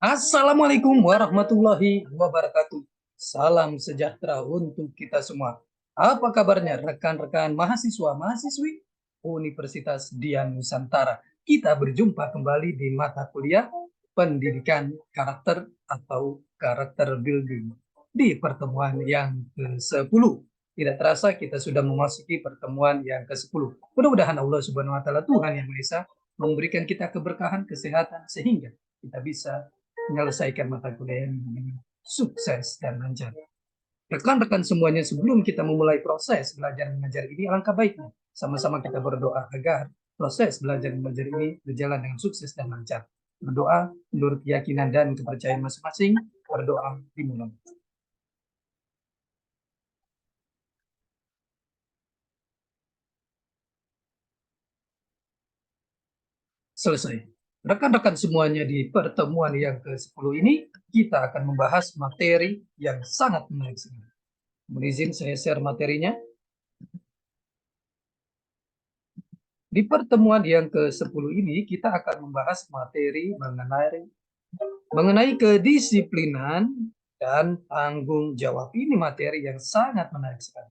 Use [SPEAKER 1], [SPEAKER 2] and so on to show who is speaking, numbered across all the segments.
[SPEAKER 1] Assalamualaikum warahmatullahi wabarakatuh. Salam sejahtera untuk kita semua. Apa kabarnya rekan-rekan mahasiswa-mahasiswi Universitas Dian Nusantara? Kita berjumpa kembali di mata kuliah Pendidikan Karakter atau Karakter Building di pertemuan yang ke-10. Tidak terasa kita sudah memasuki pertemuan yang ke-10. Mudah-mudahan Allah Subhanahu wa taala Tuhan yang Maha Esa memberikan kita keberkahan, kesehatan sehingga kita bisa menyelesaikan mata kuliah ini dengan sukses dan lancar. Rekan-rekan semuanya, sebelum kita memulai proses belajar mengajar ini, alangkah baiknya sama-sama kita berdoa agar proses belajar mengajar ini berjalan dengan sukses dan lancar. Berdoa menurut keyakinan dan kepercayaan masing-masing. Berdoa dimulai. Selesai. Rekan-rekan semuanya, di pertemuan yang ke-10 ini kita akan membahas materi yang sangat menarik sekali. Mohon izin saya share materinya. Di pertemuan yang ke-10 ini kita akan membahas materi mengenai kedisiplinan dan tanggung jawab. Ini materi yang sangat menarik sekali.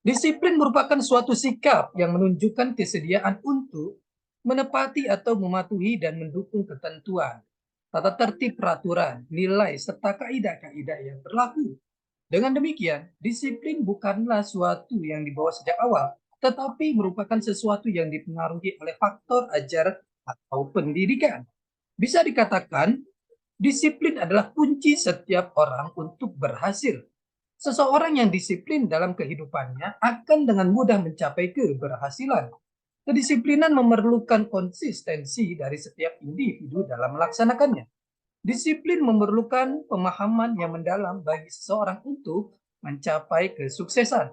[SPEAKER 1] Disiplin merupakan suatu sikap yang menunjukkan kesediaan untuk menepati atau mematuhi dan mendukung ketentuan, tata tertib peraturan, nilai, serta kaidah-kaidah yang berlaku. Dengan demikian, disiplin bukanlah suatu yang dibawa sejak awal, tetapi merupakan sesuatu yang dipengaruhi oleh faktor ajar atau pendidikan. Bisa dikatakan, disiplin adalah kunci setiap orang untuk berhasil. Seseorang yang disiplin dalam kehidupannya akan dengan mudah mencapai keberhasilan. Kedisiplinan memerlukan konsistensi dari setiap individu dalam melaksanakannya. Disiplin memerlukan pemahaman yang mendalam bagi seseorang untuk mencapai kesuksesan.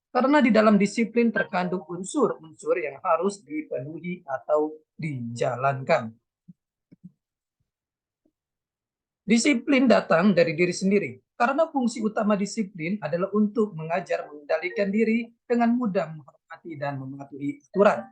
[SPEAKER 1] Karena di dalam disiplin terkandung unsur-unsur yang harus dipenuhi atau dijalankan. Disiplin datang dari diri sendiri. Karena fungsi utama disiplin adalah untuk mengajar mengendalikan diri dengan mudah menghormati dan mematuhi aturan.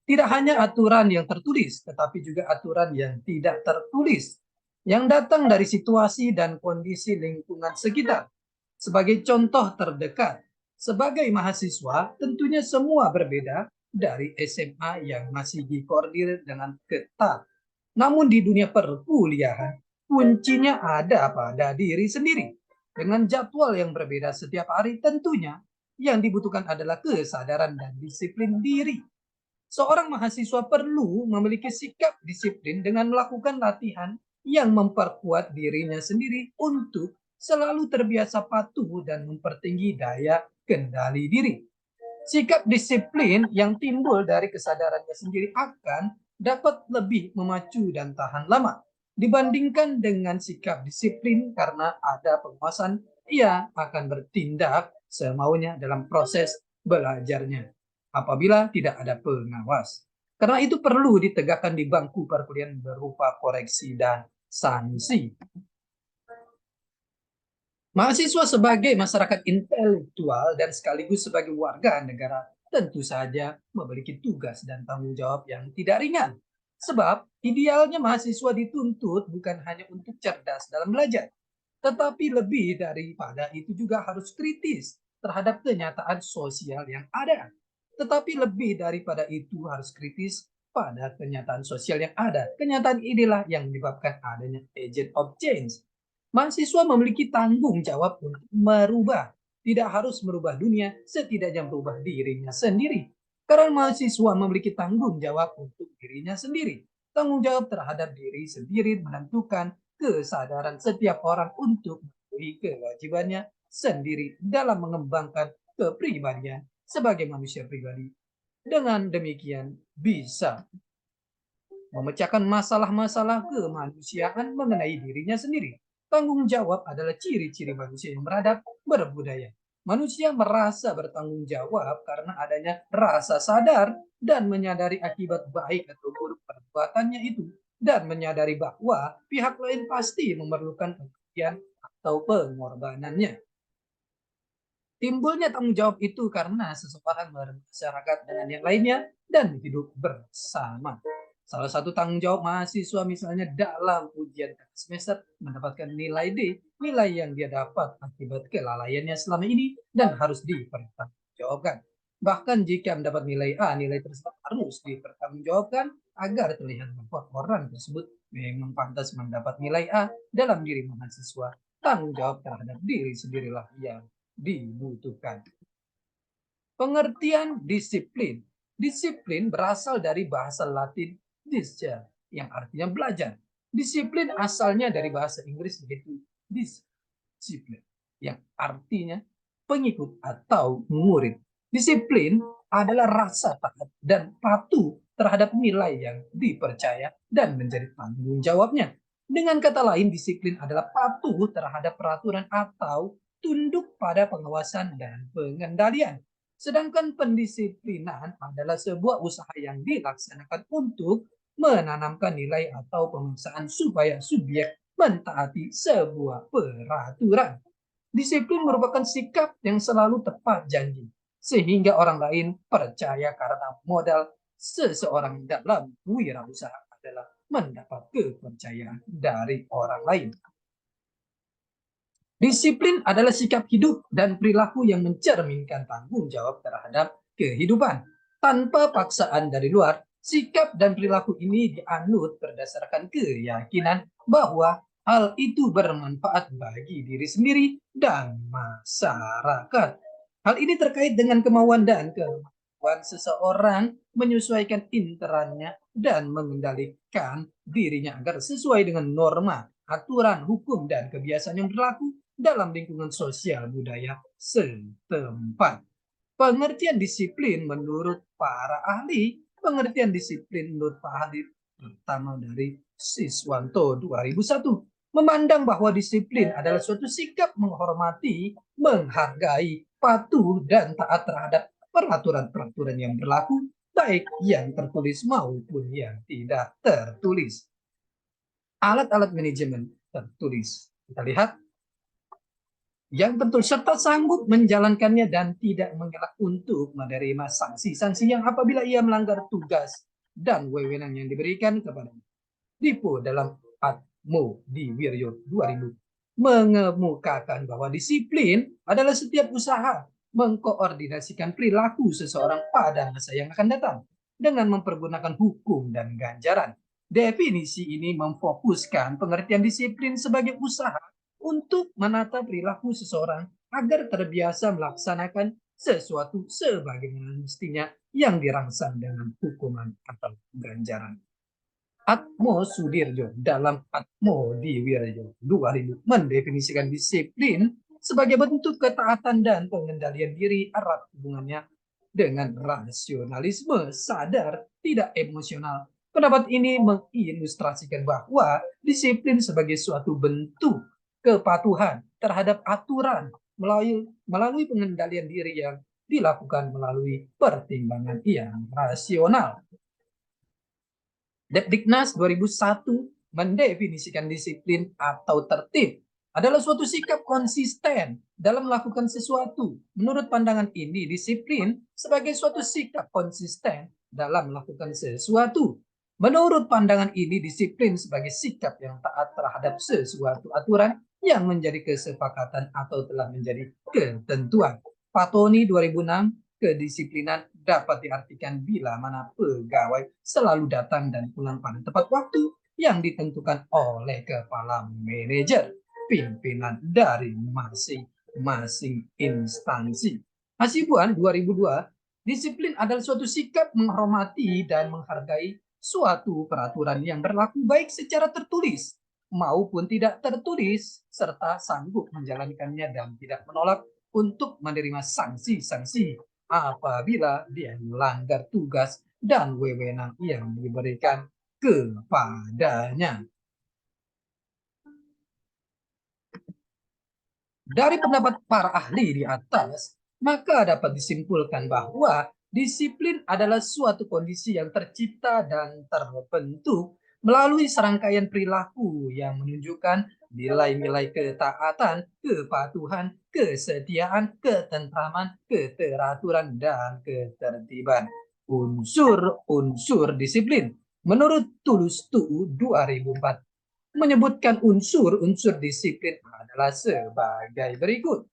[SPEAKER 1] Tidak hanya aturan yang tertulis, tetapi juga aturan yang tidak tertulis, yang datang dari situasi dan kondisi lingkungan sekitar. Sebagai contoh terdekat, sebagai mahasiswa, tentunya semua berbeda dari SMA yang masih dikoordinir dengan ketat. Namun di dunia perkuliahan, kuncinya ada pada diri sendiri. Dengan jadwal yang berbeda setiap hari, tentunya yang dibutuhkan adalah kesadaran dan disiplin diri. Seorang mahasiswa perlu memiliki sikap disiplin dengan melakukan latihan yang memperkuat dirinya sendiri untuk selalu terbiasa patuh dan mempertinggi daya kendali diri. Sikap disiplin yang timbul dari kesadarannya sendiri akan dapat lebih memacu dan tahan lama dibandingkan dengan sikap disiplin karena ada penguasaan, ia akan bertindak semaunya dalam proses belajarnya apabila tidak ada pengawas. Karena itu perlu ditegakkan di bangku perkuliahan berupa koreksi dan sanksi. Mahasiswa sebagai masyarakat intelektual dan sekaligus sebagai warga negara tentu saja memiliki tugas dan tanggung jawab yang tidak ringan. Sebab idealnya mahasiswa dituntut bukan hanya untuk cerdas dalam belajar, tetapi lebih daripada itu juga harus kritis terhadap kenyataan sosial yang ada. Tetapi lebih daripada itu harus kritis pada kenyataan sosial yang ada. Kenyataan inilah yang menyebabkan adanya agent of change. Mahasiswa memiliki tanggung jawab untuk merubah. Tidak harus merubah dunia, setidaknya merubah dirinya sendiri. Karena mahasiswa memiliki tanggung jawab untuk dirinya sendiri. Tanggung jawab terhadap diri sendiri menentukan kesadaran setiap orang untuk memenuhi kewajibannya sendiri dalam mengembangkan kepribadian sebagai manusia pribadi. Dengan demikian bisa memecahkan masalah-masalah kemanusiaan mengenai dirinya sendiri. Tanggung jawab adalah ciri-ciri manusia yang beradab, berbudaya. Manusia merasa bertanggung jawab karena adanya rasa sadar dan menyadari akibat baik atau buruk perbuatannya itu, dan menyadari bahwa pihak lain pasti memerlukan pengabdian atau pengorbanannya. Timbulnya tanggung jawab itu karena seseorang bermasyarakat dengan yang lainnya dan hidup bersama. Salah satu tanggung jawab mahasiswa misalnya dalam ujian semester mendapatkan nilai D, nilai yang dia dapat akibat kelalaiannya selama ini dan harus dipertanggungjawabkan. Bahkan jika mendapat nilai A, nilai tersebut harus dipertanggungjawabkan agar terlihat bahwa orang tersebut memang pantas mendapat nilai A dalam diri mahasiswa. Tanggung jawab terhadap diri sendirilah yang dibutuhkan. Pengertian disiplin. Disiplin berasal dari bahasa Latin discere, yang artinya belajar. Disiplin asalnya dari bahasa Inggris yaitu disiplin, yang artinya pengikut atau murid. Disiplin adalah rasa taat dan patuh terhadap nilai yang dipercaya dan menjadi tanggung jawabnya. Dengan kata lain, disiplin adalah patuh terhadap peraturan atau tunduk pada pengawasan dan pengendalian. Sedangkan pendisiplinan adalah sebuah usaha yang dilaksanakan untuk menanamkan nilai atau pemaksaan supaya subjek mentaati sebuah peraturan. Disiplin merupakan sikap yang selalu tepat janji, sehingga orang lain percaya karena modal seseorang dalam wirausaha adalah mendapat kepercayaan dari orang lain. Disiplin adalah sikap hidup dan perilaku yang mencerminkan tanggung jawab terhadap kehidupan. Tanpa paksaan dari luar, sikap dan perilaku ini dianut berdasarkan keyakinan bahwa hal itu bermanfaat bagi diri sendiri dan masyarakat. Hal ini terkait dengan kemauan dan kemampuan seseorang menyesuaikan interannya dan mengendalikan dirinya agar sesuai dengan norma, aturan, hukum, dan kebiasaan yang berlaku dalam lingkungan sosial budaya setempat. Pengertian disiplin menurut para ahli, pengertian disiplin menurut Pak ahli pertama dari Siswanto 2001, memandang bahwa disiplin adalah suatu sikap menghormati, menghargai, patuh, dan taat terhadap peraturan-peraturan yang berlaku, baik yang tertulis maupun yang tidak tertulis. Alat-alat manajemen tertulis. Kita lihat yang betul serta sanggup menjalankannya dan tidak mengelak untuk menerima sanksi-sanksi yang apabila ia melanggar tugas dan wewenang yang diberikan kepadanya. Dipo dalam Atmo di Wiryo 2000 mengemukakan bahwa disiplin adalah setiap usaha mengkoordinasikan perilaku seseorang pada masa yang akan datang dengan mempergunakan hukum dan ganjaran. Definisi ini memfokuskan pengertian disiplin sebagai usaha untuk menata perilaku seseorang agar terbiasa melaksanakan sesuatu sebagaimana mestinya yang dirangsang dengan hukuman atau ganjaran. Atmo Sudirjo dalam Atmo di Wirjo 2000 mendefinisikan disiplin sebagai bentuk ketaatan dan pengendalian diri erat hubungannya dengan rasionalisme sadar, tidak emosional. Pendapat ini mengilustrasikan bahwa disiplin sebagai suatu bentuk kepatuhan terhadap aturan melalui pengendalian diri yang dilakukan melalui pertimbangan yang rasional. Depdiknas 2001 mendefinisikan disiplin atau tertib adalah suatu sikap konsisten dalam melakukan sesuatu. Menurut pandangan ini, disiplin sebagai suatu sikap konsisten dalam melakukan sesuatu. Menurut pandangan ini, disiplin sebagai sikap yang taat terhadap sesuatu aturan yang menjadi kesepakatan atau telah menjadi ketentuan. Patoni 2006, kedisiplinan dapat diartikan bila mana pegawai selalu datang dan pulang pada tepat waktu yang ditentukan oleh kepala manajer pimpinan dari masing-masing instansi. Hasibuan 2002, disiplin adalah suatu sikap menghormati dan menghargai suatu peraturan yang berlaku baik secara tertulis maupun tidak tertulis, serta sanggup menjalankannya dan tidak menolak untuk menerima sanksi-sanksi apabila dia melanggar tugas dan wewenang yang diberikan kepadanya. Dari pendapat para ahli di atas, maka dapat disimpulkan bahwa disiplin adalah suatu kondisi yang tercipta dan terbentuk melalui serangkaian perilaku yang menunjukkan nilai-nilai ketaatan, kepatuhan, kesetiaan, ketentraman, keteraturan, dan ketertiban. Unsur-unsur disiplin menurut Tulus TUU 2004 menyebutkan unsur-unsur disiplin adalah sebagai berikut.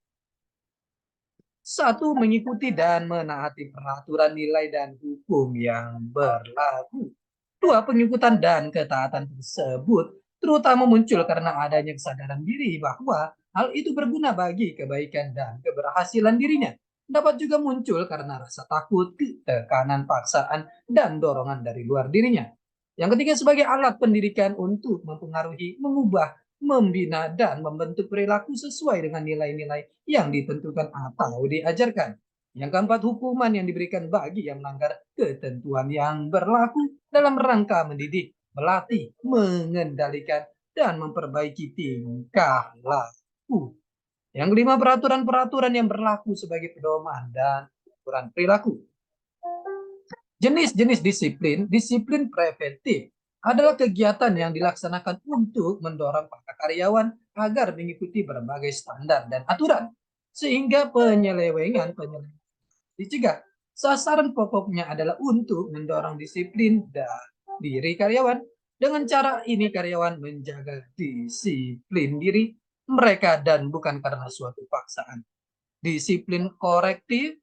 [SPEAKER 1] Satu, mengikuti dan menaati peraturan nilai dan hukum yang berlaku. Dua, pengikutan dan ketaatan tersebut terutama muncul karena adanya kesadaran diri bahwa hal itu berguna bagi kebaikan dan keberhasilan dirinya. Dapat juga muncul karena rasa takut, tekanan, paksaan, dan dorongan dari luar dirinya. Yang ketiga, sebagai alat pendidikan untuk mempengaruhi, mengubah, membina, dan membentuk perilaku sesuai dengan nilai-nilai yang ditentukan atau diajarkan. Yang keempat, hukuman yang diberikan bagi yang melanggar ketentuan yang berlaku dalam rangka mendidik, melatih, mengendalikan, dan memperbaiki tingkah laku. Yang kelima, peraturan-peraturan yang berlaku sebagai pedoman dan ukuran perilaku. Jenis-jenis disiplin, disiplin preventif adalah kegiatan yang dilaksanakan untuk mendorong para karyawan agar mengikuti berbagai standar dan aturan, sehingga penyelewengan dicegah. Sasaran pokoknya adalah untuk mendorong disiplin dan diri karyawan. Dengan cara ini karyawan menjaga disiplin diri mereka dan bukan karena suatu paksaan. Disiplin korektif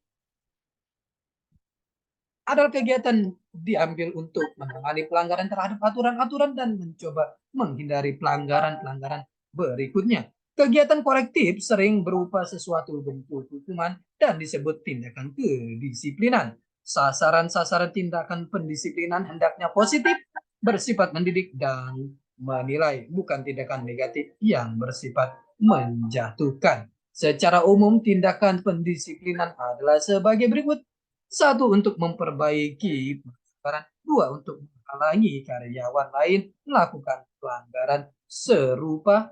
[SPEAKER 1] adalah kegiatan diambil untuk menangani pelanggaran terhadap aturan-aturan dan mencoba menghindari pelanggaran-pelanggaran berikutnya. Kegiatan korektif sering berupa sesuatu bentuk hukuman dan disebut tindakan kedisiplinan. Sasaran-sasaran tindakan pendisiplinan hendaknya positif, bersifat mendidik, dan menilai, bukan tindakan negatif yang bersifat menjatuhkan. Secara umum, tindakan pendisiplinan adalah sebagai berikut. Satu, untuk memperbaiki pelanggaran. Dua, untuk menghalangi karyawan lain melakukan pelanggaran serupa.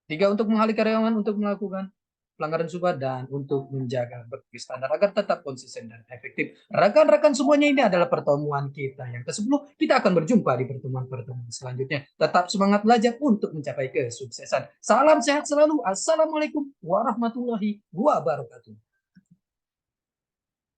[SPEAKER 1] Tiga, untuk menghalangi karyawan untuk melakukan pelanggaran serupa dan untuk menjaga berbagai standar agar tetap konsisten dan efektif. Rekan-rekan semuanya, ini adalah pertemuan kita yang ke-10. Kita akan berjumpa di pertemuan-pertemuan selanjutnya. Tetap semangat belajar untuk mencapai kesuksesan. Salam sehat selalu. Assalamualaikum warahmatullahi wabarakatuh.